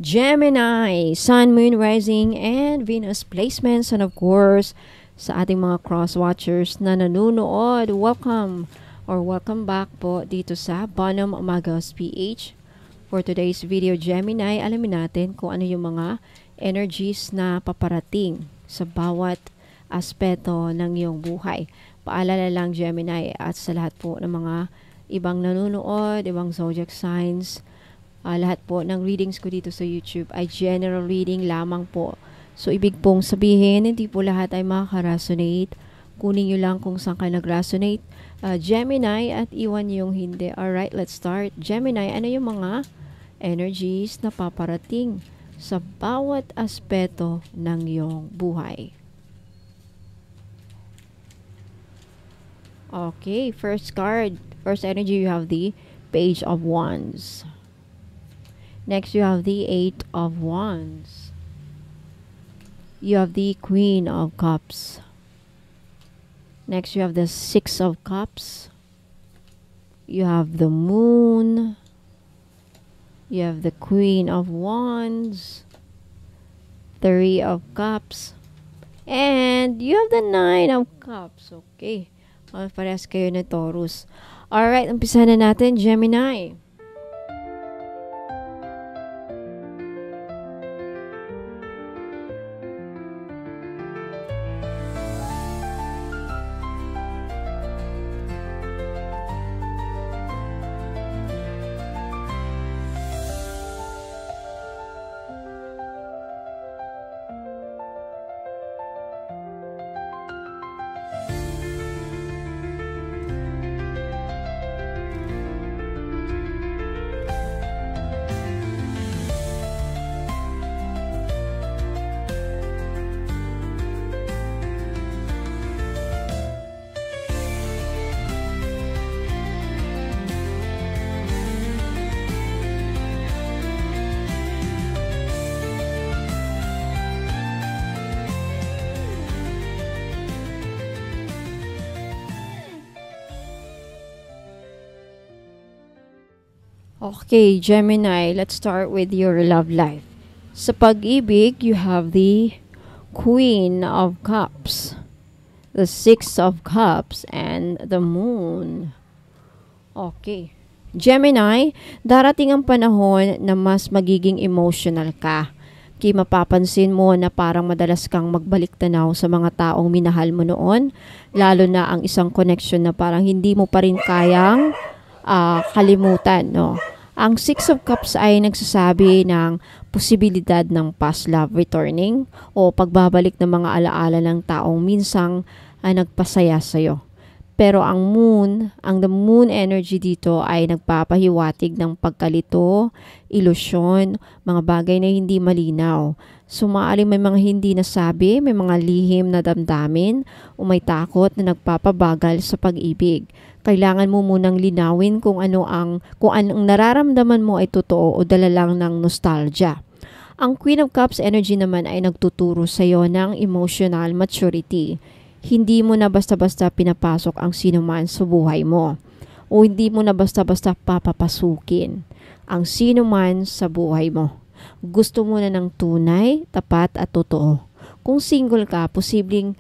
Gemini, Sun, Moon, Rising, and Venus placements. And of course, sa ating mga cross-watchers na nanonood, welcome back po dito sa Bonum Magos PH. For today's video, Gemini, alamin natin kung ano yung mga energies na paparating sa bawat aspeto ng iyong buhay. Paalala lang, Gemini, at sa lahat po ng mga ibang nanonood, ibang zodiac signs, lahat po ng readings ko dito sa YouTube ay general reading lamang po. So, ibig pong sabihin, hindi po lahat ay makaka-resonate. Kunin nyo lang kung saan kayo nag-resonate, Gemini, at iwan yung hindi. Alright, let's start. Gemini, ano yung mga energies na paparating sa bawat aspeto ng iyong buhay? Okay, first card. First energy, you have the Page of Wands. Next, you have the Eight of Wands. You have the Queen of Cups. Next, you have the Six of Cups. You have the Moon. You have the Queen of Wands. Three of Cups. And you have the Nine of Cups. Okay. Parehas kayo na Taurus. Alright, umpisa na natin, Gemini. Okay, Gemini, let's start with your love life. Sa pag-ibig, you have the Queen of Cups, the Six of Cups, and the Moon. Okay. Gemini, darating ang panahon na mas magiging emotional ka. Mapapansin mo na parang madalas kang magbalik tanaw sa mga taong minahal mo noon, lalo na ang isang connection na parang hindi mo pa rin kayang kalimutan, no? Ang Six of Cups ay nagsasabi ng posibilidad ng past love returning o pagbabalik ng mga alaala ng taong minsang nagpasaya sa'yo. Pero ang the moon energy dito ay nagpapahiwatig ng pagkalito, ilusyon, mga bagay na hindi malinaw. So, maaaring may mga hindi nasabi, may mga lihim na damdamin, o may takot na nagpapabagal sa pag-ibig. Kailangan mo munang linawin kung anong nararamdaman mo ay totoo o dala lang ng nostalgia. Ang Queen of Cups energy naman ay nagtuturo sa iyo ng emotional maturity. Hindi mo na basta-basta pinapasok ang sinuman sa buhay mo. O hindi mo na basta-basta papapasukin ang sinuman sa buhay mo. Gusto mo na ng tunay, tapat at totoo. Kung single ka, posibleng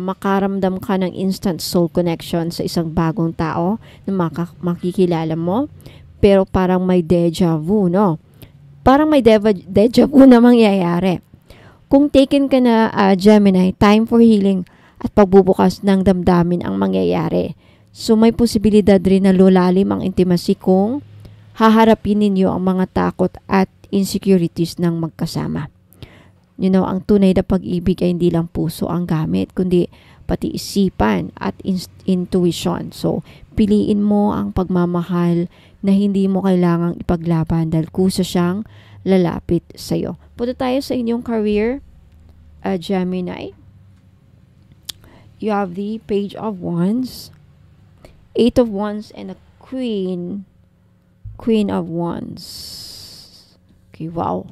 makaramdam ka ng instant soul connection sa isang bagong tao na makikilala mo. Pero parang may deja vu, no? Parang may deja vu na mangyayari. Kung taken ka na, Gemini, time for healing at pagbubukas ng damdamin ang mangyayari. So may posibilidad rin na lulalim ang intimacy kung haharapin ninyo ang mga takot at insecurities ng magkasama. You know, ang tunay na pag-ibig ay hindi lang puso ang gamit, kundi pati isipan at intuition. So, piliin mo ang pagmamahal na hindi mo kailangang ipaglaban dahil kusa siyang lalapit sa iyo. Punta tayo sa inyong career, Gemini. You have the Page of Wands, Eight of Wands, and a Queen of Wands. Okay, wow.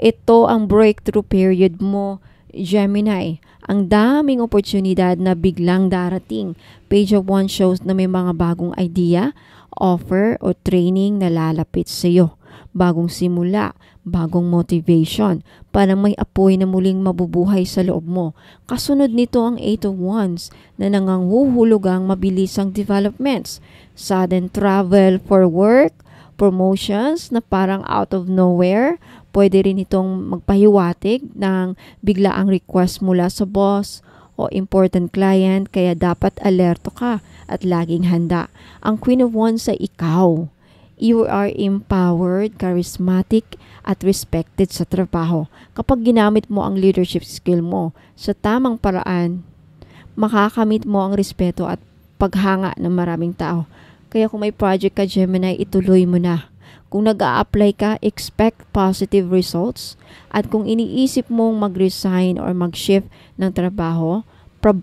Ito ang breakthrough period mo, Gemini. Ang daming oportunidad na biglang darating. Page of Wands shows na may mga bagong idea, offer o training na lalapit sa iyo. bagong simula, bagong motivation, parang may apoy na muling mabubuhay sa loob mo. Kasunod nito ang Eight of Wands na nanganghuhulugang mabilisang developments, sudden travel for work, promotions na parang out of nowhere. Pwede rin itong magpahiwatig ng biglaang request mula sa boss o important client, kaya dapat alerto ka at laging handa. Ang Queen of Wands ay ikaw. You are empowered, charismatic, at respected sa trabaho. Kapag ginamit mo ang leadership skill mo sa tamang paraan, makakamit mo ang respeto at paghanga ng maraming tao. Kaya kung may project ka, Gemini, ituloy mo na. Kung nag-a-apply ka, expect positive results. At kung iniisip mong mag-resign or mag-shift ng trabaho,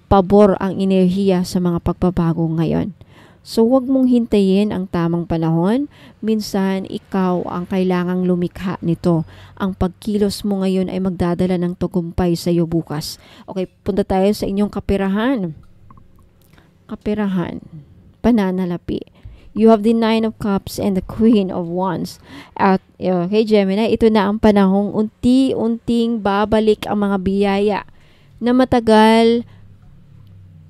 pabor ang enerhiya sa mga pagbabago ngayon. So, huwag mong hintayin ang tamang panahon. Minsan, ikaw ang kailangang lumikha nito. Ang pagkilos mo ngayon ay magdadala ng tagumpay sa iyo bukas. Okay, punta tayo sa inyong kaperahan. Kaperahan. Pananalapi. You have the Nine of Cups and the Queen of Wands. At okay, Gemini, ito na ang panahong unti-unting babalik ang mga biyaya na matagal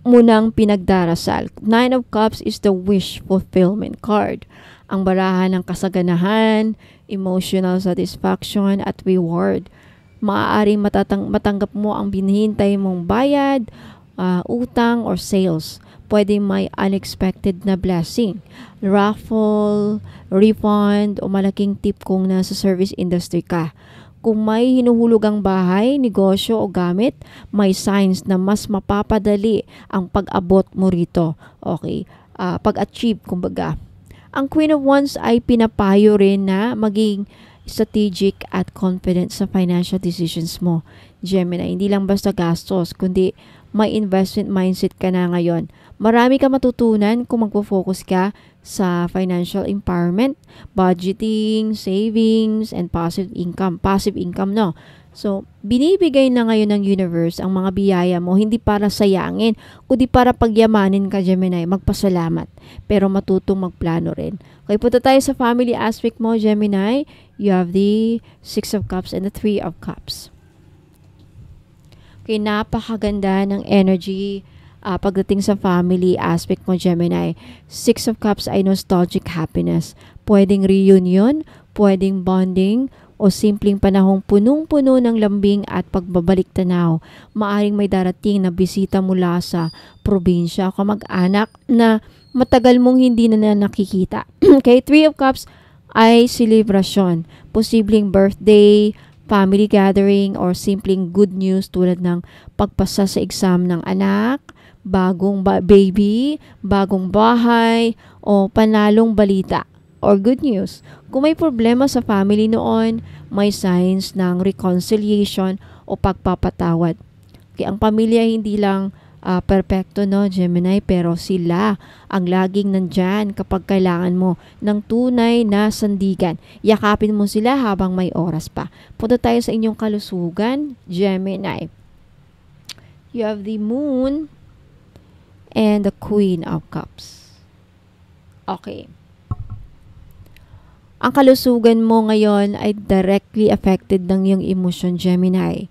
mo nang pinagdarasal. Nine of Cups is the wish fulfillment card. Ang barahan ng kasaganahan, emotional satisfaction at reward. Maaaring matanggap mo ang binihintay mong bayad, utang or sales. Pwede may unexpected na blessing, raffle, refund, o malaking tip kung nasa service industry ka. Kung may hinuhulugang bahay, negosyo o gamit, may signs na mas mapapadali ang pag-abot mo rito. Okay, pag-achieve kumbaga. Ang Queen of Wands ay pinapayo rin na maging strategic at confident sa financial decisions mo. Gemini, hindi lang basta gastos, kundi may investment mindset ka na ngayon. Marami ka matutunan kung magpo-focus ka sa financial empowerment, budgeting, savings, and passive income. Passive income, no? So, binibigay na ngayon ng universe ang mga biyaya mo, hindi para sayangin, kundi para pagyamanin ka, Gemini. Magpasalamat, pero matutong magplano rin. Okay, punta tayo sa family aspect mo, Gemini. You have the Six of Cups and the Three of Cups. Okay, napakaganda ng energy pagdating sa family aspect mo, Gemini. Six of Cups ay nostalgic happiness. Pwedeng reunion, pwedeng bonding, o simpleng panahong punong-puno ng lambing at pagbabalik tanaw. Maaring may darating na bisita mula sa probinsya o kamag-anak na matagal mong hindi na nakikita. Okay, Three of Cups ay celebration. Posibleng birthday, family gathering, or simpleng good news tulad ng pagpasa sa exam ng anak, bagong baby, bagong bahay, o panalong balita or good news. Kung may problema sa family noon, may signs ng reconciliation o pagpapatawad. Kaya ang pamilya hindi lang perfecto, no, Gemini, pero sila ang laging nandyan kapag kailangan mo ng tunay na sandigan. Yakapin mo sila habang may oras pa. Punta tayo sa inyong kalusugan, Gemini. You have the Moon and the Queen of Cups. Okay. Ang kalusugan mo ngayon ay directly affected ng iyong emotion, Gemini.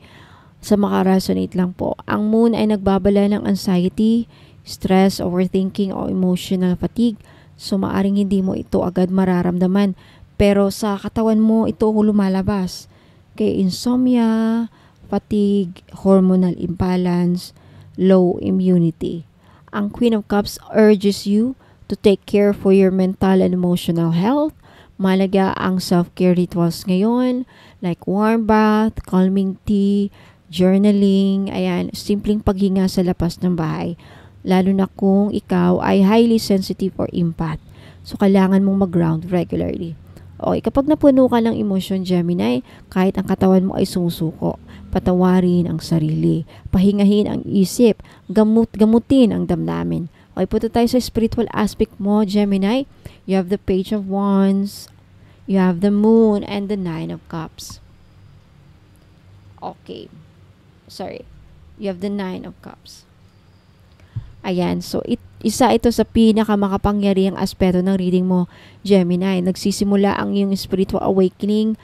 Sa makaresonate lang po, ang Moon ay nagbabala ng anxiety, stress, overthinking, o emotional fatigue. So, maaring hindi mo ito agad mararamdaman. Pero sa katawan mo, ito lumalabas. Kaya insomnia, fatigue, hormonal imbalance, low immunity. Ang Queen of Cups urges you to take care for your mental and emotional health. Malaga ang self-care rituals ngayon, like warm bath, calming tea, journaling, ayan, simpleng paghinga sa labas ng bahay. Lalo na kung ikaw ay highly sensitive or empath. So, kailangan mong mag-ground regularly. Okay, kapag napuno ka ng emotion, Gemini, kahit ang katawan mo ay sumusuko, patawarin ang sarili, pahingahin ang isip, gamutin ang damdamin. Okay, punta tayo sa spiritual aspect mo, Gemini. You have the Page of Wands, you have the Moon, and the Nine of Cups. Okay. Sorry. You have the Nine of Cups. Ayan, so isa ito sa pinakamakapangyarihang aspeto ng reading mo, Gemini. Nagsisimula ang iyong spiritual awakening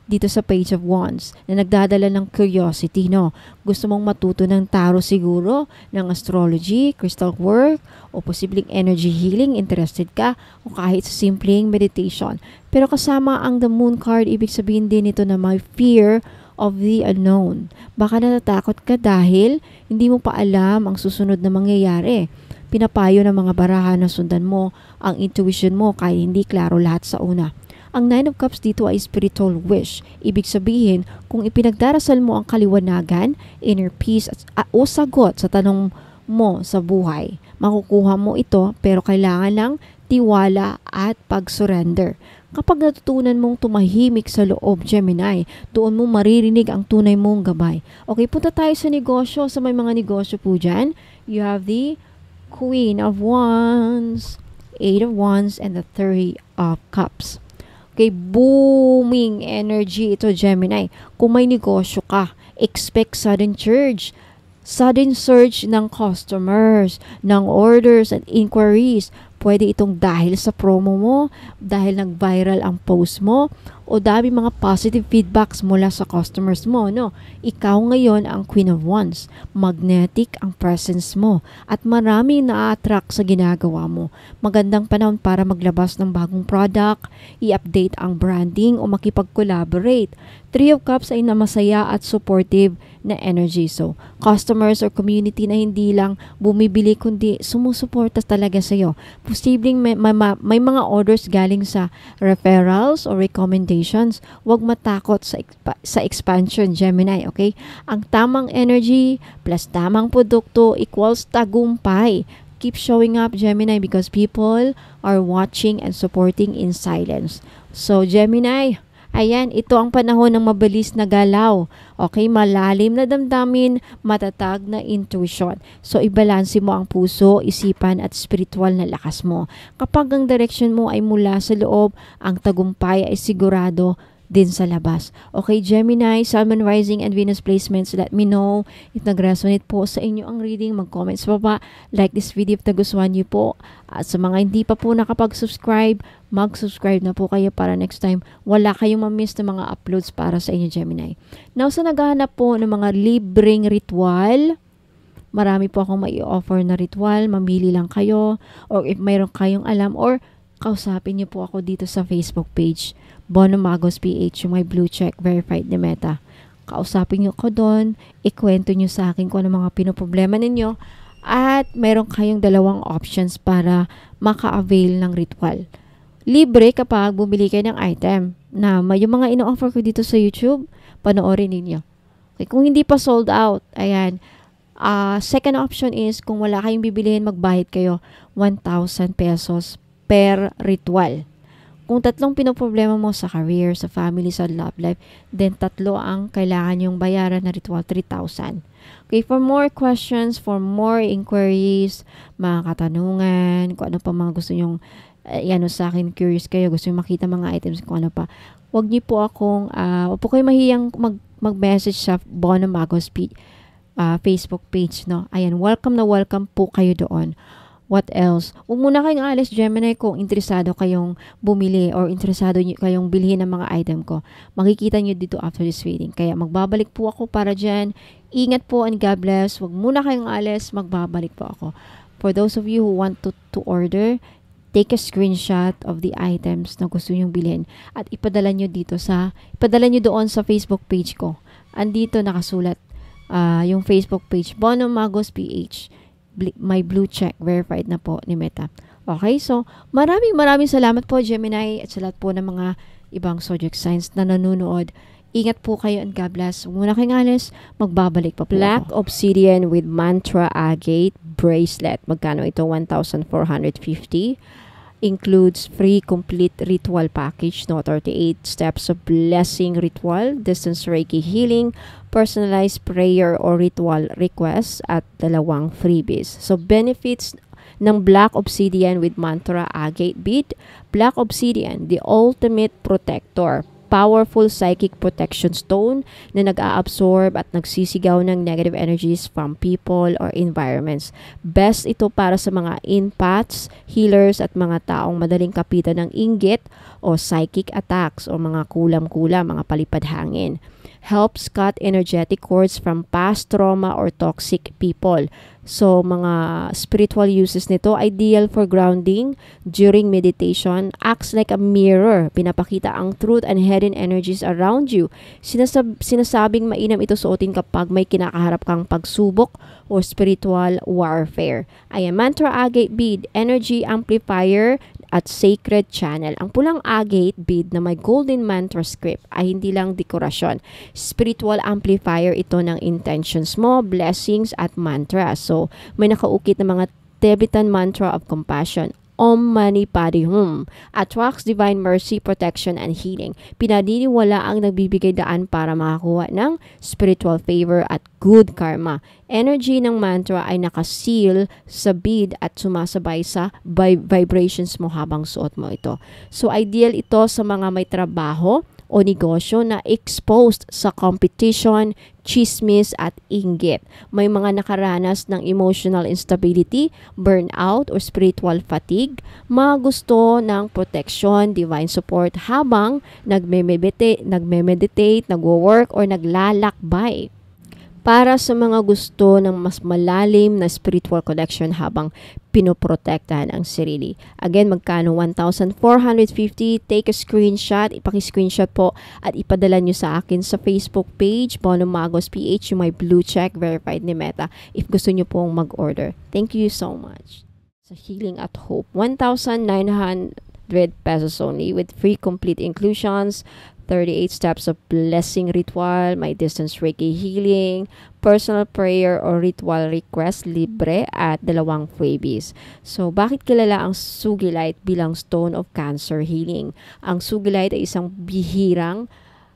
dito sa Page of Wands na nagdadala ng curiosity, no? Gusto mong matuto ng tarot siguro, ng astrology, crystal work, o posibleng energy healing, interested ka, o kahit sa simpleng meditation. Pero kasama ang the moon card, ibig sabihin din ito na may fear of the unknown. Baka natatakot ka dahil hindi mo pa alam ang susunod na mangyayari. Pinapayo ng mga baraha na sundan mo ang intuition mo kahit hindi klaro lahat sa una. Ang Nine of Cups dito ay spiritual wish. Ibig sabihin, kung ipinagdarasal mo ang kaliwanagan, inner peace o sagot sa tanong mo sa buhay, makukuha mo ito pero kailangan lang tiwala at pag-surrender. Kapag natutunan mong tumahimik sa loob, Gemini, doon mo maririnig ang tunay mong gabay. Okay, punta tayo sa negosyo. Sa may mga negosyo po dyan, you have the Queen of Wands, Eight of Wands, and the Three of Cups. Okay, booming energy ito, Gemini. Kung may negosyo ka, expect sudden surge ng customers, ng orders at inquiries. Pwede itong dahil sa promo mo, dahil nag-viral ang post mo, o dami mga positive feedbacks mula sa customers mo, no? Ikaw ngayon ang Queen of Wands. Magnetic ang presence mo at maraming na-attract sa ginagawa mo. Magandang panahon para maglabas ng bagong product, i-update ang branding o makipag-collaborate. Three of Cups ay namasaya at supportive na energy. So, customers or community na hindi lang bumibili kundi sumusuporta talaga sa iyo. Posibleng may mga orders galing sa referrals or recommendations. Huwag matakot sa expansion, Gemini, okay? Ang tamang energy plus tamang produkto equals tagumpay. Keep showing up, Gemini, because people are watching and supporting in silence. So, Gemini, ayan, ito ang panahon ng mabilis na galaw. Okay, malalim na damdamin, matatag na intuition. So, ibalansi mo ang puso, isipan at spiritual na lakas mo. Kapag ang direction mo ay mula sa loob, ang tagumpay ay sigurado din sa labas. Okay, Gemini, Sun, Moon, Rising, and Venus placements, let me know if nag-resonate po sa inyo ang reading. Mag-comment sa baba, like this video if nagustuhan niyo po. At sa mga hindi pa po nakapag-subscribe, mag-subscribe na po kayo para next time wala kayong ma-miss na mga uploads para sa inyo, Gemini. Now, sa naghahanap po ng mga libreng ritual, marami po akong mai-offer na ritual. Mamili lang kayo, or if mayroon kayong alam, or kausapin niyo po ako dito sa Facebook page, Bono Magos PH, yung may blue check, verified ni Meta. Kausapin niyo ko doon, ikwento niyo sa akin kung ano mga pinoproblema ninyo, at meron kayong dalawang options para maka-avail ng ritual. Libre kapag bumili kayo ng item na yung mga ino-offer ko dito sa YouTube, panoorin ninyo. Okay, kung hindi pa sold out, ayan, second option is kung wala kayong bibilihin, magbayad kayo 1,000 pesos per ritual. Kung tatlong pinoproblema mo sa career, sa family, sa love life, then tatlo ang kailangan yung bayaran na ritual, 3,000. Okay, for more questions, for more inquiries, mga katanungan, kung ano pa mga gusto nyong sa akin, curious kayo, gusto nyo makita mga items, kung ano pa, huwag niyo po akong, huwag po kayo mahiyang mag-message sa Bono Magos Facebook page, no? Ayan, welcome na welcome po kayo doon. What else? Huwag muna kayong alis, Gemini, kung interesado kayong bumili or interesado kayong bilhin ng mga item ko. Makikita nyo dito after this reading. Kaya magbabalik po ako para dyan. Ingat po and God bless. Huwag muna kayong alis, magbabalik po ako. For those of you who want to order, take a screenshot of the items na gusto nyong bilhin at ipadala nyo doon sa Facebook page ko. Andito nakasulat yung Facebook page, Bono Magos PH. My blue check, verified na po ni Meta. Okay, so maraming salamat po, Gemini, at sa lahat po ng mga ibang zodiac signs na nanonood. Ingat po kayo and God bless. Muna kayong alis, magbabalik pa po Black ako. Obsidian with Mantra Agate bracelet. Magkano ito? 1,450. Includes free complete ritual package, no? 38 steps of blessing ritual, distance Reiki healing, personalized prayer or ritual requests, at 2 freebies. So, benefits ng Black Obsidian with Mantra Agate bead. Black Obsidian, the ultimate protector. powerful psychic protection stone na nag-a-absorb at nagsisigaw ng negative energies from people or environments. Best ito para sa mga empaths, healers at mga taong madaling kapitan ng inggit o psychic attacks o mga kulam-kulam, mga palipad hangin. Helps cut energetic cords from past trauma or toxic people. So, mga spiritual uses nito, ideal for grounding during meditation, acts like a mirror. Pinapakita ang truth and hidden energies around you. Sinasabing mainam ito suotin kapag may kinakaharap kang pagsubok o spiritual warfare. Ay mantra agate bead, energy amplifier at sacred channel. Ang pulang agate bead na may golden mantra script ay hindi lang dekorasyon. Spiritual amplifier ito ng intentions mo, blessings at mantra. So, may nakaukit na mga Tibetan mantra of compassion. Om Mani Padme Hum attracts divine mercy, protection, and healing. Pinaniniwala ang nagbibigay daan para makakuha ng spiritual favor at good karma. Energy ng mantra ay nakaseal sa bead at sumasabay sa vibrations mo habang suot mo ito. So, ideal ito sa mga may trabaho o negosyo na exposed sa competition, chismis at inggit. May mga nakaranas ng emotional instability, burnout o spiritual fatigue, mga gusto ng protection, divine support habang nagme-meditate, nagwo-work or naglalakbay. Para sa mga gusto ng mas malalim na spiritual connection habang pinoprotektahan ang sarili. Again, magkano? 1,450. Take a screenshot. Ipaki-screenshot po at ipadala nyo sa akin sa Facebook page, Bono Magos PH, yung may blue check, verified ni Meta, if gusto nyo pong mag-order. Thank you so much. Sa Healing at Hope, 1,900 pesos only with free complete inclusions, 38 steps of blessing ritual, may distance Reiki healing, personal prayer or ritual request libre at 2 freebies. So, bakit kilala ang Sugilite bilang stone of cancer healing? Ang Sugilite ay isang bihirang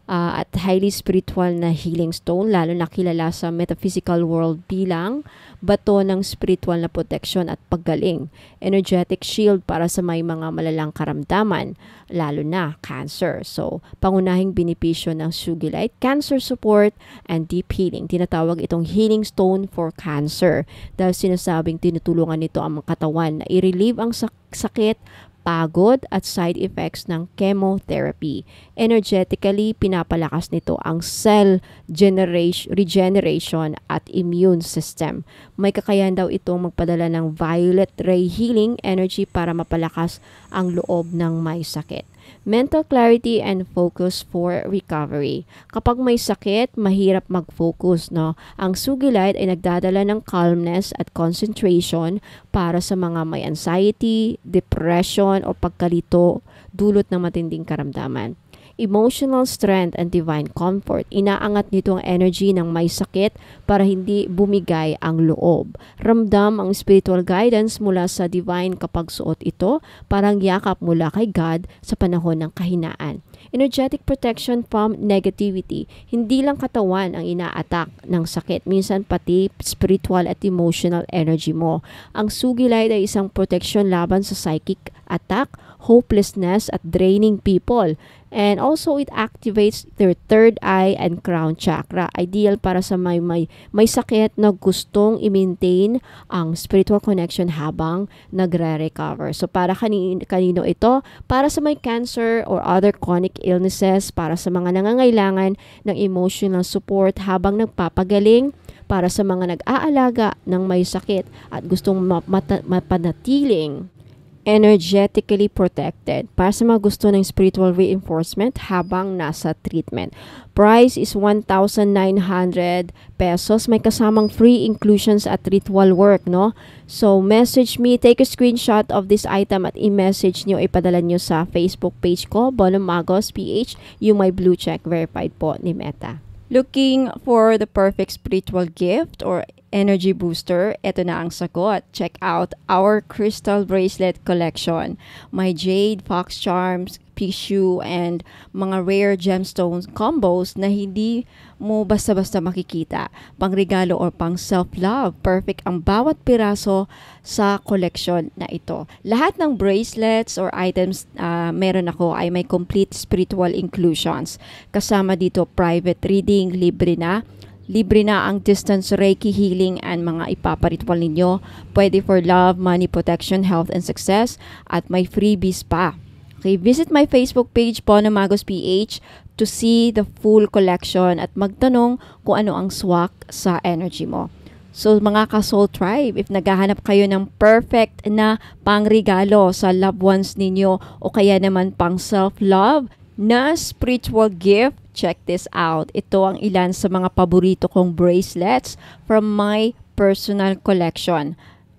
at highly spiritual na healing stone, lalo na kilala sa metaphysical world bilang bato ng spiritual na protection at paggaling. Energetic shield para sa may mga malalang karamdaman, lalo na cancer. So, pangunahing benepisyo ng Sugilite, cancer support and deep healing. Tinatawag itong healing stone for cancer dahil sinasabing tinutulungan nito ang katawan na i-relieve ang sakit, pagod at side effects ng chemotherapy. Energetically, pinapalakas nito ang cell regeneration at immune system. May kakayahan daw itong magpadala ng violet ray healing energy para mapalakas ang loob ng may sakit. Mental clarity and focus for recovery. Kapag may sakit, mahirap mag-focus, no? Ang Sugilite ay nagdadala ng calmness at concentration para sa mga may anxiety, depression o pagkalito dulot ng matinding karamdaman. Emotional strength and divine comfort. Inaangat nito ang energy ng may sakit para hindi bumigay ang loob. Ramdam ang spiritual guidance mula sa divine kapag suot ito, parang yakap mula kay God sa panahon ng kahinaan. Energetic protection from negativity. Hindi lang katawan ang ina-attack ng sakit, minsan pati spiritual at emotional energy mo. Ang Sugilite ay isang protection laban sa psychic attack, hopelessness at draining people. And also, it activates their third eye and crown chakra. Ideal para sa may sakit na gustong i-maintain ang spiritual connection habang nagre-recover. So, para kanino ito? Para sa may cancer or other chronic illnesses, para sa mga nangangailangan ng emotional support habang nagpapagaling, para sa mga nag-aalaga ng may sakit at gustong mapanatiling energetically protected. Para sa mga gusto ng spiritual reinforcement habang nasa treatment. Price is 1,900 pesos. May kasamang free inclusions at ritual work, no? So, message me, take a screenshot of this item at i-message nyo, ipadala nyo sa Facebook page ko, Bono Magos PH, yung may blue check, verified po ni Meta. Looking for the perfect spiritual gift or energy booster, ito na ang sagot. Check out our crystal bracelet collection. My jade, fox charms, tissue, and mga rare gemstones combos na hindi mo basta-basta makikita. Pangregalo or pang self-love, perfect ang bawat piraso sa koleksyon na ito. Lahat ng bracelets or items meron ako ay may complete spiritual inclusions. Kasama dito private reading, libre na ang distance Reiki healing and mga ipaparitual ninyo. Pwede for love, money, protection, health, and success. At may freebies pa. Okay, visit my Facebook page, Bono Magos PH, to see the full collection at magtanong kung ano ang swak sa energy mo. So mga ka-Soul Tribe, if naghahanap kayo ng perfect na pangregalo sa loved ones ninyo o kaya naman pang self-love na spiritual gift, check this out. Ito ang ilan sa mga paborito kong bracelets from my personal collection.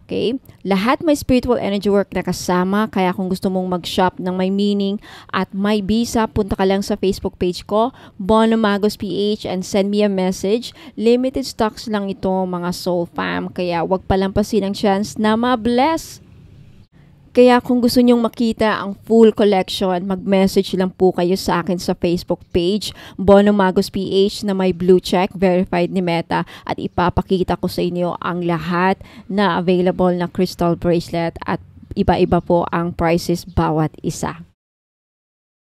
Okay? Lahat may spiritual energy work na kasama, kaya kung gusto mong mag-shop ng may meaning at may visa, punta ka lang sa Facebook page ko, Bono Magos PH, and send me a message. Limited stocks lang ito, mga soul fam, kaya wag palampasin ang chance na ma-bless. Kaya kung gusto nyong makita ang full collection, mag-message lang po kayo sa akin sa Facebook page, Bono Magos PH, na may blue check, verified ni Meta, at ipapakita ko sa inyo ang lahat na available na crystal bracelet at iba-iba po ang prices bawat isa.